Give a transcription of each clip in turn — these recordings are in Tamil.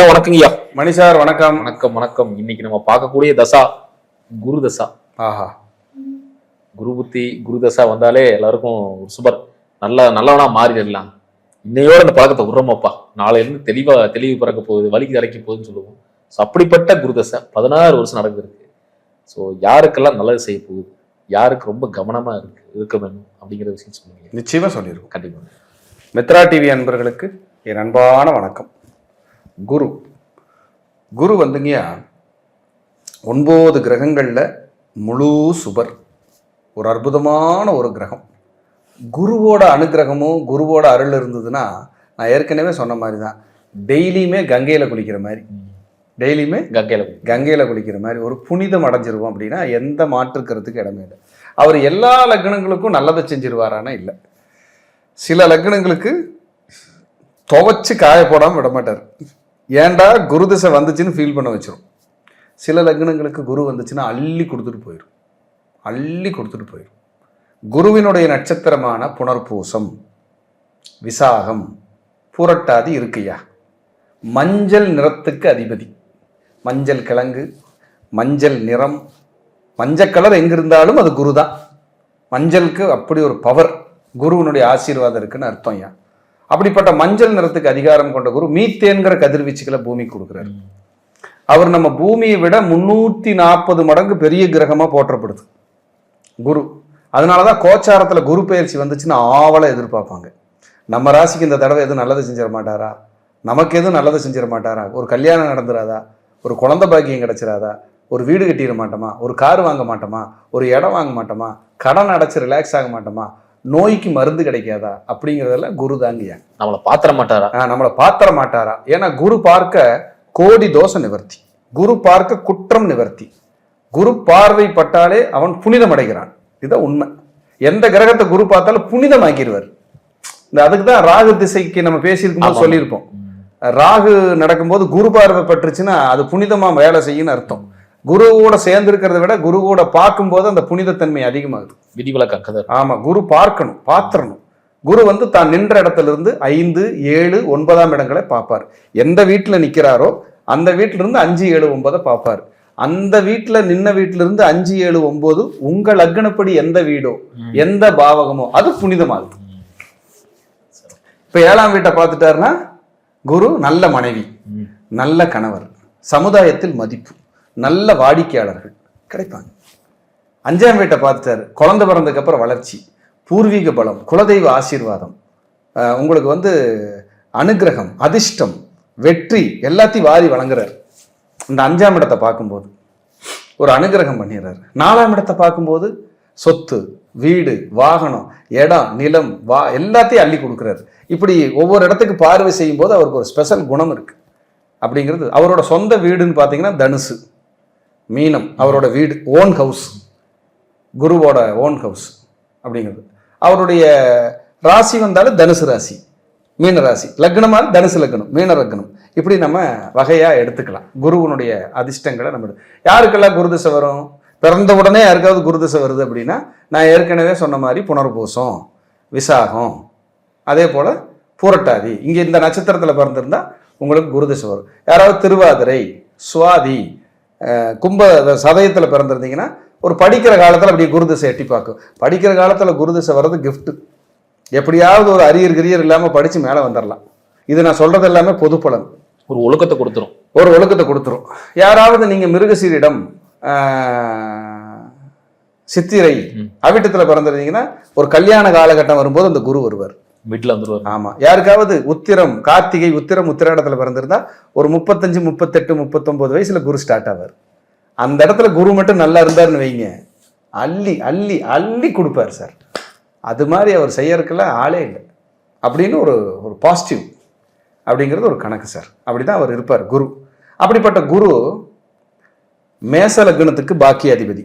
ஐயா வணக்கங்கய்யா. மணி சார் வணக்கம். வணக்கம் வணக்கம். இன்னைக்கு நம்ம பார்க்கக்கூடிய தசா குரு தசா. ஆஹா, குரு புத்தி குரு தசா வந்தாலே எல்லாருக்கும் ஒரு சுபர் நல்லவனா மாறிடலாம். இன்னையோட அந்த பழக்கத்தை விடுறோமாப்பா, நாளையில இருந்து தெளிவு பிறக்க போகுது, வலிக்கு அரைக்க போகுதுன்னு சொல்லுவோம். ஸோ அப்படிப்பட்ட குரு தசை 16 வருஷம் நடந்திருக்கு. ஸோ யாருக்கெல்லாம் நல்லது செய்ய போகுது, யாருக்கு ரொம்ப கவனமா இருக்க வேணும் அப்படிங்கிற விஷயம் சொல்லுங்க. நிச்சயமா சொல்லியிருக்கோம். கண்டிப்பா. மித்ரா டிவி அன்பர்களுக்கு என் அன்பான வணக்கம். குரு வந்துங்கய்யா 9 கிரகங்கள்ல முழு சுபர், ஒரு அற்புதமான ஒரு கிரகம். குருவோட அனுகிரகமும் குருவோட அருள் இருந்ததுன்னா, நான் ஏற்கனவே சொன்ன மாதிரி தான், டெய்லியுமே கங்கையில குளிக்கிற மாதிரி, டெய்லியுமே கங்கையில குளிக்கிற மாதிரி ஒரு புனிதம் அடைஞ்சிருவோம். அப்படின்னா எந்த மாற்றுக்கிறதுக்கு இடமே இல்லை. அவர் எல்லா லக்னங்களுக்கும் நல்லதை செஞ்சிருவாரானா இல்லை. சில லக்னங்களுக்கு துவைச்சு காய போடாமல் விட மாட்டார். ஏன்டா குரு திசை வந்துச்சுன்னு ஃபீல் பண்ண வச்சிரும். சில லக்னங்களுக்கு குரு வந்துச்சுன்னா அள்ளி கொடுத்துட்டு போயிடும். குருவினுடைய நட்சத்திரமான புனர்பூசம், விசாகம், பூரட்டாதி இருக்குயா. மஞ்சள் நிறத்துக்கு அதிபதி. மஞ்சள் கிழங்கு, மஞ்சள் நிறம், மஞ்சள் கலர் எங்கிருந்தாலும் அது குரு தான். மஞ்சளுக்கு அப்படி ஒரு பவர், குருவினுடைய ஆசீர்வாதம் இருக்குன்னு அர்த்தம். ஏன் அப்படிப்பட்ட மஞ்சள் நிறத்துக்கு அதிகாரம் கொண்ட குரு மீத்தேன்கிற கதிர்வீச்சுகளை பூமிக்கு கொடுக்குறாரு. அவர் நம்ம பூமியை விட 340 மடங்கு பெரிய கிரகமா போற்றப்படுது குரு. அதனாலதான் கோச்சாரத்துல குரு பெயர்ச்சி வந்துச்சுன்னா ஆவலை எதிர்பார்ப்பாங்க. நம்ம ராசிக்கு இந்த தடவை எதுவும் நல்லது செஞ்சிட மாட்டாரா, நமக்கு எதுவும் நல்லது செஞ்சிட மாட்டாரா, ஒரு கல்யாணம் நடந்துடாதா, ஒரு குழந்தை பாக்கியம் கிடைச்சிடாதா, ஒரு வீடு கட்டிட மாட்டோமா, ஒரு கார் வாங்க மாட்டோமா, ஒரு இடம் வாங்க மாட்டோமா, கடன் அடைச்சு ரிலாக்ஸ் ஆக மாட்டோமா, நோய்க்கு மருந்து கிடைக்காதா, அப்படிங்கிறதெல்லாம் குரு தாங்கய்யா. நம்மளை பாத்திர மாட்டாரா. ஏன்னா குரு பார்க்க கோடி தோஷ நிவர்த்தி, குரு பார்க்க குற்றம் நிவர்த்தி. குரு பார்வை பட்டாலே அவன் புனிதம் அடைகிறான். இதுதான் உண்மை. எந்த கிரகத்தை குரு பார்த்தாலும் புனிதமாக்கிடுவார். இந்த அதுக்கு தான் ராகு திசைக்கு நம்ம பேசியிருக்கும் போது சொல்லியிருப்போம், ராகு நடக்கும்போது குரு பார்வை பட்டுருச்சுன்னா அது புனிதமா வேலை செய்யுன்னு அர்த்தம். குருவோட சேர்ந்து இருக்கிறத விட குருவோட பார்க்கும்போது அந்த புனிதத்தன்மை அதிகமாகுது. விதிவிலக்கு. ஆமா, குரு பாத்திரணும். குரு தான் நின்ற இடத்துல இருந்து 5, 7, 9ஆம் இடங்களை பார்ப்பார். எந்த வீட்டுல நிக்கிறாரோ அந்த வீட்டுல இருந்து 5, 7, 9 பார்ப்பார். அந்த வீட்டுல நின்ன வீட்டுல இருந்து 5, 7, 9 உங்க லக்னப்படி எந்த வீடோ எந்த பாவகமோ அது புனிதமாகுது. இப்ப 7ஆம் வீட்டை பார்த்துட்டாருன்னா குரு நல்ல மனைவி, நல்ல கணவர், சமுதாயத்தில் மதிப்பு, நல்ல வாடிக்கையாளர்கள் கிடைப்பாங்க. 5ஆம் வீட்டை பார்த்துட்டாரு, குழந்தை பிறந்ததுக்கு அப்புறம் வளர்ச்சி, பூர்வீக பலம், குலதெய்வ ஆசீர்வாதம், உங்களுக்கு அனுகிரகம், அதிர்ஷ்டம், வெற்றி எல்லாத்தையும் வாரி வழங்குறாரு. இந்த 5ஆம் இடத்தை பார்க்கும்போது ஒரு அனுகிரகம் பண்ணிடுறாரு. 4ஆம் இடத்தை பார்க்கும்போது சொத்து, வீடு, வாகனம், இடம், நிலம், எல்லாத்தையும் அள்ளி கொடுக்குறாரு. இப்படி ஒவ்வொரு இடத்துக்கு பார்வை செய்யும் போது அவருக்கு ஒரு ஸ்பெஷல் குணம் இருக்கு. அப்படிங்கிறது அவரோட சொந்த வீடுன்னு பார்த்தீங்கன்னா தனுசு, மீனம் அவரோட வீடு, ஓன் ஹவுஸ், குருவோட ஓன் ஹவுஸ் அப்படிங்கிறது. அவருடைய ராசி வந்தாலும் தனுசு ராசி, மீன ராசி, லக்னமாக தனுசு லக்னம், மீன லக்னம், இப்படி நம்ம வகையா எடுத்துக்கலாம். குருவனுடைய அதிர்ஷ்டங்களை நம்ம யாருக்கெல்லாம் குருதிசை வரும், பிறந்த உடனே யாருக்காவது குருதிசை வருது அப்படின்னா, நான் ஏற்கனவே சொன்ன மாதிரி புனர்பூசம், விசாகம், அதே போல பூரட்டாதி, இங்க இந்த நட்சத்திரத்துல பிறந்திருந்தா உங்களுக்கு குருதிசை வரும். யாராவது திருவாதிரை, சுவாதி, கும்ப சதயத்துல பிறந்திருந்தீங்கன்னா ஒரு படிக்கிற காலத்துல அப்படியே குருதிசை எட்டி பார்க்கும். படிக்கிற காலத்துல குருதிசை வர்றது கிஃப்ட். எப்படியாவது ஒரு அரியர் இல்லாம படிச்சு மேல வந்துடலாம். இது நான் சொல்றது எல்லாமே பொது பலன். ஒரு ஒழுக்கத்தை கொடுத்துரும். யாராவது நீங்க மிருகசீரிடம், சித்திரை, அவிட்டத்துல பிறந்திருந்தீங்கன்னா ஒரு கல்யாண காலகட்டம் வரும்போது அந்த குரு வருவார், வீட்டுல வந்துருவார். ஆமா. யாருக்காவது உத்திரம், கார்த்திகை, உத்திராடத்துல பிறந்திருந்தா ஒரு 35, 38, 39 வயசுல குரு ஸ்டார்ட் ஆவார். அந்த இடத்துல குரு மட்டும் நல்லா இருந்தாருன்னு வைங்க, அள்ளி அள்ளி அள்ளி கொடுப்பார் சார். அது மாதிரி அவர் செய்யறதுக்கெல்லாம் ஆளே இல்லை அப்படின்னு ஒரு பாசிட்டிவ் அப்படிங்கிறது ஒரு கணக்கு சார். அப்படிதான் அவர் இருப்பார் குரு. அப்படிப்பட்ட குரு மேச லக்னத்துக்கு பாக்கியாதிபதி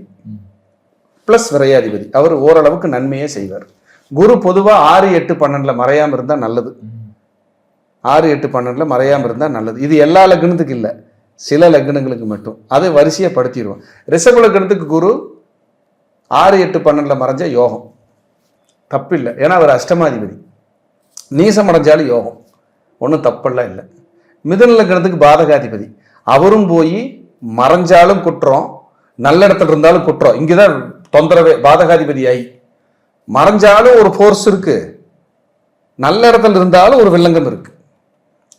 பிளஸ் விரையாதிபதி. அவர் ஓரளவுக்கு நன்மையே செய்வார். குரு பொதுவாக 6, 8, 12 மறையாம இருந்தா நல்லது. 6, 8, 12 மறையாம இருந்தா நல்லது. இது எல்லா லக்னத்துக்கு இல்லை, சில லக்னங்களுக்கு மட்டும். அதை வரிசையை படுத்திடுவோம். ரிஷப லக்னத்துக்கு குரு 6, 8, 12 மறைஞ்ச யோகம், தப்பு இல்லை. ஏன்னா அவர் அஷ்டமாதிபதி. நீசம் அடைஞ்சாலும் யோகம், ஒன்றும் தப்பெல்லாம் இல்லை. மிதுன லக்னத்துக்கு பாதகாதிபதி. அவரும் போய் மறைஞ்சாலும் குற்றம், நல்ல இடத்துல இருந்தாலும் குற்றம். இங்கதான் தொந்தரவே. பாதகாதிபதி ஆகி மறைஞ்சாலும் ஒரு ஃபோர்ஸ் இருக்கு, நல்ல இடத்துல இருந்தாலும் ஒரு வில்லங்கம் இருக்கு.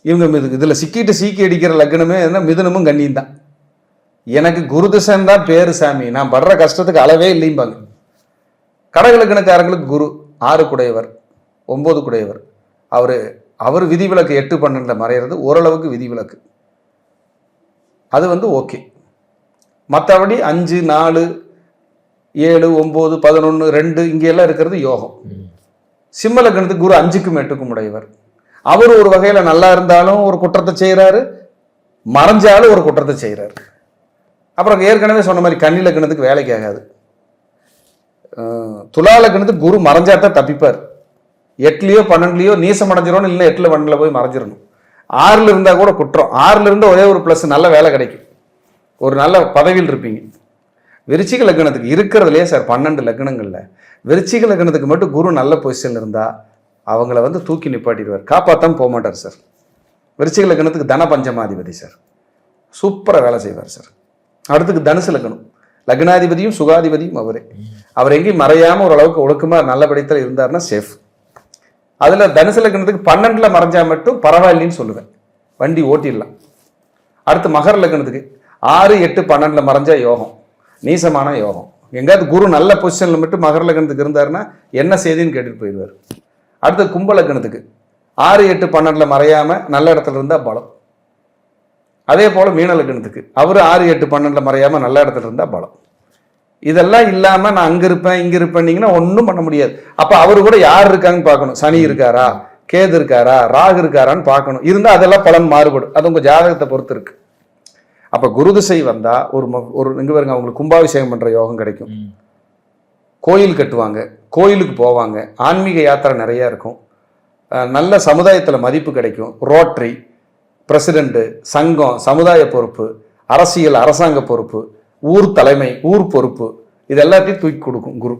இவங்க இதுல சிக்கிட்டு சீக்கி அடிக்கிற லக்னமே என்ன, மிதுனமும் கண்ணியும் தான். எனக்கு குரு திசைன்னு தான் பேரு சாமி, நான் படுற கஷ்டத்துக்கு அளவே இல்லைம்பாங்க. கடகலக்கணக்காரங்களுக்கு குரு 6 குடையவர் 9 குடையவர். அவர் விதிவிலக்கு 8-12 மறைகிறது ஓரளவுக்கு விதிவிலக்கு, அது வந்து ஓகே. மற்றபடி 5, 4, 7, 9, 11, 2 இங்கெல்லாம் இருக்கிறது யோகம். சிம்ம லக்னத்துக்கு குரு 5க்கும் 8க்கும் உடையவர். அவர் ஒரு வகையில நல்லா இருந்தாலும் ஒரு குற்றத்தை செய்யறாரு, மறைஞ்சாலும் ஒரு குற்றத்தை செய்யறாரு. அப்புறம் ஏற்கனவே சொன்ன மாதிரி கன்னி லக்னத்துக்கு வேலைக்கு ஆகாது. துலா லக்னத்துக்கு குரு மறைஞ்சாதான் தப்பிப்பார். 8லயோ 12லயோ நீசம் அடைஞ்சிடணும், இல்லை 8ல் 12ல் போய் மறைஞ்சிடணும். 6ல் இருந்தா கூட குற்றம். 6ல் இருந்து ஒரே ஒரு பிளஸ், நல்ல வேலை கிடைக்கும், ஒரு நல்ல பதவியில் இருப்பீங்க. விருச்சிக லக்னத்துக்கு இருக்கிறதுலே சார் 12 லக்னங்கள்ல விருச்சிக லக்னத்துக்கு மட்டும் குரு நல்ல பொசிஷன்ல இருந்தா அவங்கள வந்து தூக்கி நிப்பாட்டிடுவார், காப்பாற்றாம போக மாட்டார் சார். விருச்சிக லக்னத்துக்கு தன பஞ்சமாதிபதி சார், சூப்பரா வேலை செய்வார் சார். அடுத்துக்கு தனுசு லக்னம், லக்னாதிபதியும் சுகாதிபதியும் அவரே. அவர் எங்கேயும் மறையாம ஓரளவுக்கு ஒழுக்கமா நல்லபடியத்தில் இருந்தாருன்னா சேஃப். அதுல தனுசு லக்னத்துக்கு 12ல் மறைஞ்சா மட்டும் பரவாயில்லைன்னு சொல்லுவேன், வண்டி ஓட்டிடலாம். அடுத்து மகர லக்னத்துக்கு 6, 8, 12ல் மறைஞ்சா யோகம், நீசமான யோகம். எங்காவது குரு நல்ல பொசிஷன்ல மட்டும் மகர லக்னத்துக்கு இருந்தாருன்னா என்ன செய்தின்னு கேட்டுட்டு போயிடுவார். அடுத்து கும்ப லக்னத்துக்கு 6, 8, 12ல் மறையாம நல்ல இடத்துல இருந்தா பலம். அதே போல மீன லக்னத்துக்கு அவர் 6, 8, 12ல் மறையாம நல்ல இடத்துல இருந்தா பலம். இதெல்லாம் இல்லாம நான் அங்க இருப்பேன் இங்க இருப்பேன்னீங்கன்னா ஒன்றும் பண்ண முடியாது. அப்ப அவரு கூட யார் இருக்காங்கன்னு பார்க்கணும். சனி இருக்காரா, கேது இருக்காரா, ராகு இருக்காரான்னு பார்க்கணும். இருந்தா அதெல்லாம் பலன் மாறுபடும், அது உங்க ஜாதகத்தை பொறுத்து இருக்கு. அப்ப குரு திசை வந்தா ஒரு இங்க பாருங்க, அவங்களுக்கு கும்பாபிஷேகம் பண்ற யோகம் கிடைக்கும், கோயில் கட்டுவாங்க, கோயிலுக்கு போவாங்க, ஆன்மீக யாத்திரை நிறைய இருக்கும், நல்ல சமுதாயத்துல மதிப்பு கிடைக்கும். ரோட்டரி, பிரசிடென்ட், சங்கம், சமுதாய பொறுப்பு, அரசியல், அரசாங்க பொறுப்பு, ஊர் தலைமை, ஊர் பொறுப்பு, இது எல்லாத்தையும் தூக்கி கொடுக்கும் குரு.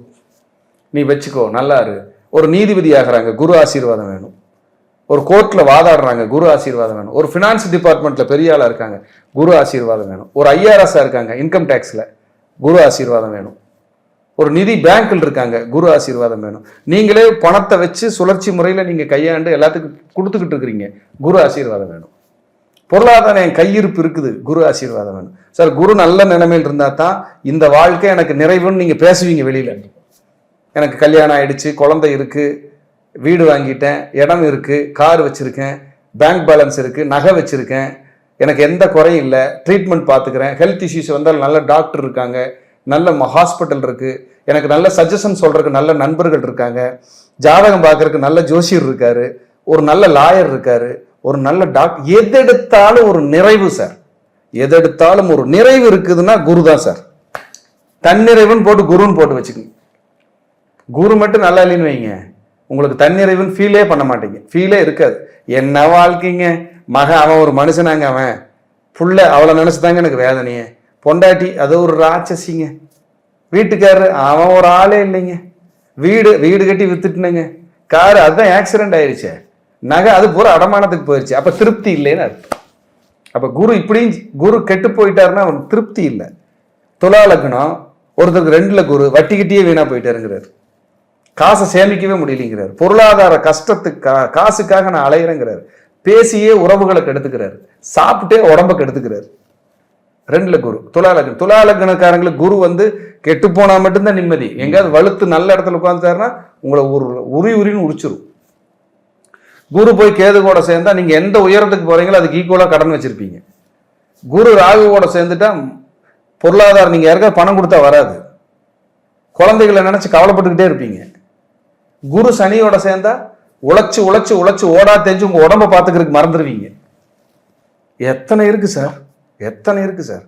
நீ வச்சுக்கோ, நல்லா இரு. ஒரு நீதிபதி ஆகிறாங்க, குரு ஆசீர்வாதம் வேணும். ஒரு கோர்ட்ல வாதாடுறாங்க, குரு ஆசீர்வாதம் வேணும். ஒரு ஃபினான்ஸ் டிபார்ட்மெண்ட்ல பெரிய ஆளா இருக்காங்க, குரு ஆசீர்வாதம் வேணும். ஒரு IRS இருக்காங்க, இன்கம் டேக்ஸ்ல, குரு ஆசீர்வாதம் வேணும். ஒரு நிதி பேங்க்ல இருக்காங்க, குரு ஆசீர்வாதம் வேணும். நீங்களே பணத்தை வச்சு சுழற்சி முறையில நீங்க கையாண்டு எல்லாத்துக்கும் கொடுத்துக்கிட்டு இருக்கிறீங்க, குரு ஆசீர்வாதம் வேணும். பொருளாதாரம் என் கையிருப்பு இருக்குது, குரு ஆசீர்வாதம் வேணும். சார் குரு நல்ல நிலைமையில் இருந்தா தான் இந்த வாழ்க்கை எனக்கு நிறைவுன்னு நீங்க பேசுவீங்க வெளியில. எனக்கு கல்யாணம் ஆயிடுச்சு, குழந்தை இருக்கு, வீடு வாங்கிட்டேன், இடம் இருக்கு, கார் வச்சிருக்கேன், பேங்க் பேலன்ஸ் இருக்கு, நகை வச்சிருக்கேன், எனக்கு எந்த குறையும் இல்லை, ட்ரீட்மெண்ட் பார்த்துக்கிறேன், ஹெல்த் இஷ்யூஸ் வந்தால் நல்ல டாக்டர் இருக்காங்க, நல்ல ஹாஸ்பிட்டல் இருக்கு, எனக்கு நல்ல சஜஷன் சொல்றதுக்கு நல்ல நண்பர்கள் இருக்காங்க, ஜாதகம் பார்க்கறதுக்கு நல்ல ஜோசியர் இருக்காரு, ஒரு நல்ல லாயர் இருக்காரு, ஒரு நல்ல டாக்டர். எதெடுத்தாலும் ஒரு நிறைவு சார், எதெடுத்தாலும் ஒரு நிறைவு இருக்குதுன்னா குரு தான் சார். தன்னிறைவுன்னு போட்டு குருன்னு போட்டு வச்சுக்கோங்க. குரு மட்டும் நல்லா இல்லைன்னு வைங்க, உங்களுக்கு தன்னிறைவுன்னு ஃபீலே பண்ண மாட்டீங்க, ஃபீலே இருக்காது. என்ன வாழ்க்கைங்க, மகன் அவன் ஒரு மனுஷனாங்க, அவன் புள்ள அவளை நினைச்சுதாங்க எனக்கு வேதனையே, பொண்டாட்டி அது ஒரு ராட்சசிங்க, வீட்டுக்காரரு அவன் ஒரு ஆளே இல்லைங்க, வீடு கட்டி வித்துட்டுனுங்க, காரு அதுதான் ஆக்சிடென்ட் ஆயிடுச்சு, நகை அது பூரா அடமானத்துக்கு போயிடுச்சு. அப்ப திருப்தி இல்லைன்னு அர்த்தம். அப்ப குரு இப்படியும் குரு கெட்டு போயிட்டாருன்னா அவன் திருப்தி இல்லை. துலா லக்னம் ஒருத்தருக்கு 2ல் குரு வட்டிக்கிட்டே வீணா போயிட்டாருங்கிறாரு, காசை சேமிக்கவே முடியலைங்கிறாரு, பொருளாதார கஷ்டத்துக்கு காசுக்காக நான் அலையிறேங்கிறாரு, பேசியே உறவுகளை கெடுத்துக்கிறாரு, சாப்பிட்டே உடம்ப கெடுத்துக்கிறாரு. 2ல் குரு. துலா லக்னக்காரங்களுக்கு குரு வந்து கெட்டு போனா மட்டும்தான் நிம்மதி. எங்கேயாவது வலுத்து நல்ல இடத்துல உட்காந்துட்டாருன்னா உங்களை உரின்னு உரிச்சிரும். குரு போய் கேது கூட சேர்ந்தா நீங்க எந்த உயரத்துக்கு போறீங்களோ அதுக்கு ஈக்குவலா கடன் வச்சிருப்பீங்க. குரு ராகு கூட சேர்ந்துட்டா பொருளாதாரம் நீங்க யாருக்காவது பணம் கொடுத்தா வராது, குழந்தைகளை நினைச்சு கவலைப்பட்டுக்கிட்டே இருப்பீங்க. குரு சனியோட சேர்ந்தா உழைச்சு உழைச்சு உழைச்சு ஓடா தெரிஞ்சு உங்க உடம்ப பார்த்துக்கிறதுக்கு மறந்துடுவீங்க. எத்தனை இருக்கு சார், எத்தனை இருக்கு சார்.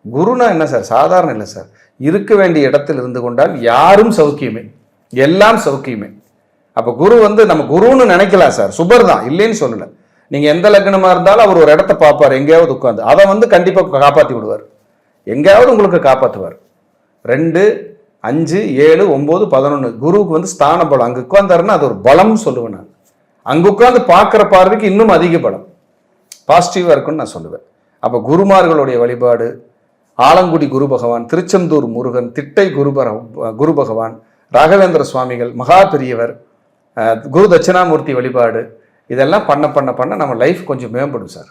குருனா என்ன சார், சாதாரண இல்லை சார். இருக்க வேண்டிய இடத்தில் இருந்து கொண்டால் யாரும் சௌக்கியமே, எல்லாம் சௌக்கியமே. அப்ப குரு வந்து நம்ம குருன்னு நினைக்கலாம் சார், சுபர் தான், இல்லைன்னு சொல்லல. நீங்க எந்த லக்னமா இருந்தாலும் அவர் ஒரு இடத்த பார்ப்பார், எங்கேயாவது உட்காந்து அதை வந்து கண்டிப்பா காப்பாற்றி விடுவார், எங்கேயாவது உங்களுக்கு காப்பாற்றுவார். 2, 5, 7, 9, 11 குருவுக்கு வந்து ஸ்தான பலம். அங்க உட்கார்ந்தாருன்னா அது ஒரு பலம் சொல்லுவேன் நான். அங்க உட்கார்ந்து பார்க்கிற பார்வைக்கு இன்னும் அதிக பலம். பாசிட்டிவாக இருக்குன்னு நான் சொல்லுவேன். அப்போ குருமார்களுடைய வழிபாடு, ஆலங்குடி குரு பகவான், திருச்செந்தூர் முருகன், திட்டை குரு பகவான், ராகவேந்திர சுவாமிகள், மகா பெரியவர், குரு தட்சிணாமூர்த்தி வழிபாடு, இதெல்லாம் பண்ண நம்ம லைஃப் கொஞ்சம் மேம்படும் சார்.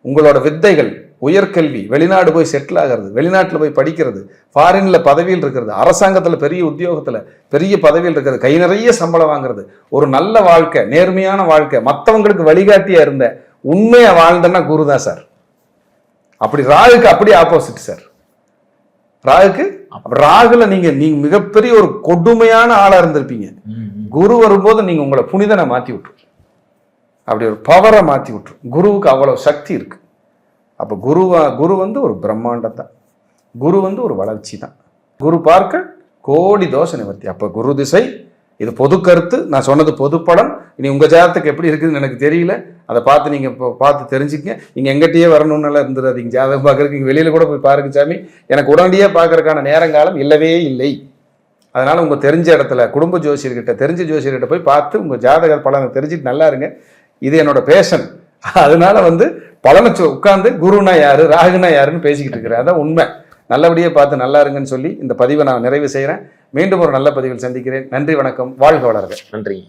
உங்களோட வித்தைகள், உயர்கல்வி, வெளிநாடு போய் செட்டில் ஆகிறது, வெளிநாட்டில் போய் படிக்கிறது, ஃபாரின்ல பதவியில் இருக்கிறது, அரசாங்கத்தில் பெரிய உத்தியோகத்தில் பெரிய பதவியில் இருக்கிறது, கை நிறைய சம்பளம் வாங்குறது, ஒரு நல்ல வாழ்க்கை, நேர்மையான வாழ்க்கை, மற்றவங்களுக்கு வழிகாட்டியா இருந்த உண்மையை வாழ்ந்தன்னா குரு தான் சார். அப்படி ராகுக்கு அப்படியே ஆப்போசிட் சார். ராகுல நீங்க மிகப்பெரிய ஒரு கொடுமையான ஆளா இருந்திருப்பீங்க. குரு வரும்போது நீங்க உங்களை புனிதனை மாத்தி விட்டுரும், அப்படி ஒரு பவரை மாத்தி விட்டுரும். குருவுக்கு அவ்வளவு சக்தி இருக்கு. அப்ப குரு வந்து ஒரு பிரம்மாண்டம் தான். குரு வந்து ஒரு வளர்ச்சி தான். குரு பார்க்க கோடி தோஷ நிவர்த்தி. அப்ப குரு திசை, இது பொது கருத்து, நான் சொன்னது பொது படம். இனி உங்க ஜாதகத்துக்கு எப்படி இருக்குதுன்னு எனக்கு தெரியல, அதை பார்த்து நீங்க பார்த்து தெரிஞ்சுக்கங்க. நீங்க எங்கிட்டயே வரணும்னு எல்லாம் இருந்துடாதீங்க. ஜாதகம் பார்க்கறதுக்கு நீங்க வெளியில கூட போய் பாருங்க சாமி, எனக்கு உடனடியாக பார்க்கறதுக்கான நேரங்காலம் இல்லவே இல்லை. அதனால உங்க தெரிஞ்ச இடத்துல குடும்ப ஜோசியர்கிட்ட, தெரிஞ்ச ஜோசியர்கிட்ட போய் பார்த்து உங்க ஜாதக பலனை தெரிஞ்சுட்டு நல்லா இருங்க. இது என்னோட பேஷன். அதனால வந்து பலனை உட்கார்ந்து குருனா யாரு, ராகுனா யாருன்னு பேசிக்கிட்டு இருக்கிறேன். அதான் உண்மை. நல்லபடியாக பார்த்து நல்லா இருங்கன்னு சொல்லி இந்த பதிவை நான் நிறைவு செய்கிறேன். மீண்டும் ஒரு நல்ல பதிவில் சந்திக்கிறேன். நன்றி, வணக்கம், வாழ்க வளர்க. நன்றி.